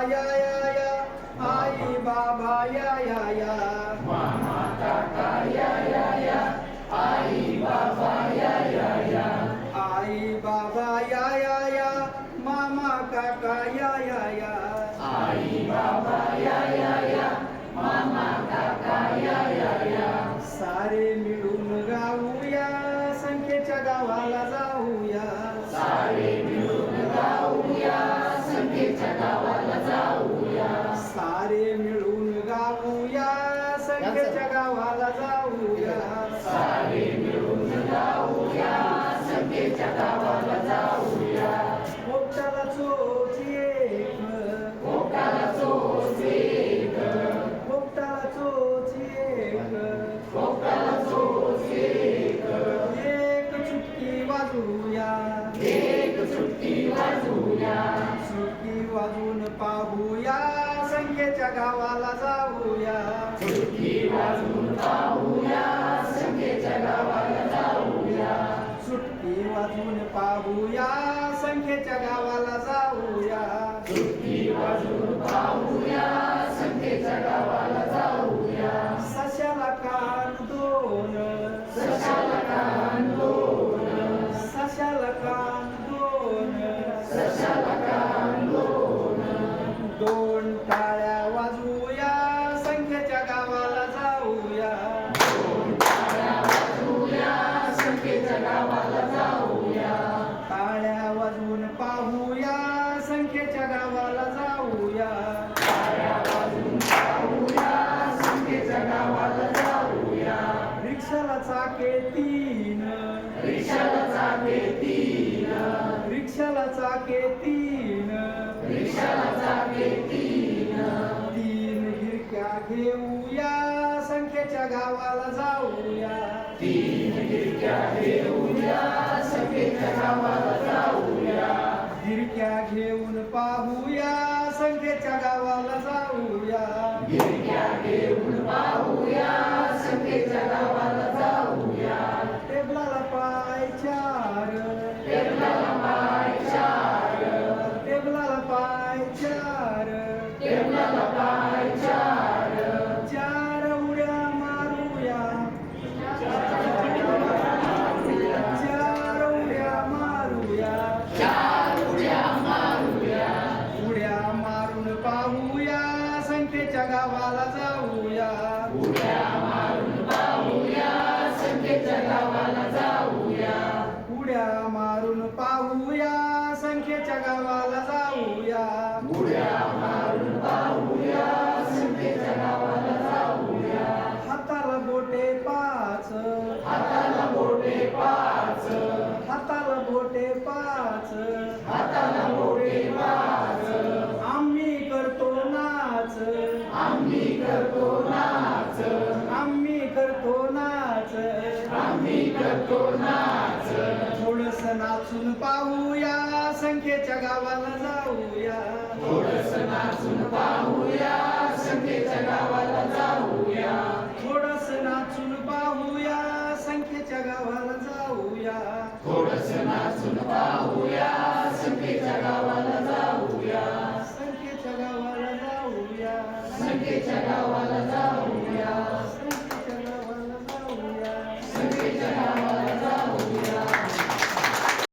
या या या आई बाबा या या या मामा काका या या या आई बाबा या या या आई बाबा या या या मामा काका या या या आई बाबा या या या मामा काका या या या सारे मिळून गाऊया संख्येच्या गावाला जाऊया सारे मिळून गाऊया संख्येच्या गावाला जाऊया सारे मिळून गाऊया संख्येच्या गावाला जाऊया सारे मिळून गाऊया संख्येच्या गावाला जाऊया पोटाला चोच एक पोटाला चोच एक पोटाला चोच एक पोटाला चोच एक एक चुटकी वाजूया एक चुटकी वाजूया चुटकी वाजून पाहूया संख्येच्या गावाला जाऊया चुटकी वाजून पाहूया संख्येच्या गावाला जाऊया चुटकी वाजून पाहूया संख्येच्या गावाला जाऊया चुटकी वाजून पाहूया संख्येच्या गावाला जाऊया सशाला कान दोन सशाला कान दोन सशाला कान दोन सशाला कान दोन दोन टाळ्या वाजवूया संख्येच्या गावाला जाऊया दोन टाळ्या वाजवूया संख्येच्या गावाला जाऊया टाळ्या वाजवून पाहूया संख्येच्या गावाला जाऊया टाळ्या वाजवून पाहूया संख्येच्या गावाला जाऊया रिक्षाला चाके तीन रिक्षाला चाके तीन रिक्षाला चाके तीन रिक्षाला चाके तीन तीन गिरक्या घेऊया संख्येच्या गावाला जाऊया तीन गिरक्या घेऊया संख्येच्या गावाला जाऊया गिरक्या घेऊन पाहूया संख्येच्या गावाला जाऊया गिरक्या घेऊन पाहूया संख्येच्या गावाला जाऊया टेबलाला पाय चार टेबलाला पाय चार टेबलाला पाय चार टेबलाला पाय चार चार उड्या मारूया चार उड्या मारूया चार उड्या मारूया उड्या मारून पाहूया संख्येच्या गावाला जाऊया उड्या मारून पाहूया संख्येच्या गावाला जाऊया उड्या मारून पाहूया संख्येच्या गावाला जाऊया उड्या मारून पाहूया संख्येच्या गावाला जाऊया हाताला बोटे पाच हाताला बोटे पाच हाताला बोटे पाच हाताला बोटे पाच आम्ही करतो नाच आम्ही करतो नाच आम्ही करतो नाच आम्ही करतो नाच थोडस नाचून पाहूया संख्येच्या गावाला जाऊया थोडस नाचून पाहूया संख्येच्या गावाला जाऊया थोडस नाचून पाहूया संख्येच्या गावाला जाऊया थोडस नाचून पाहूया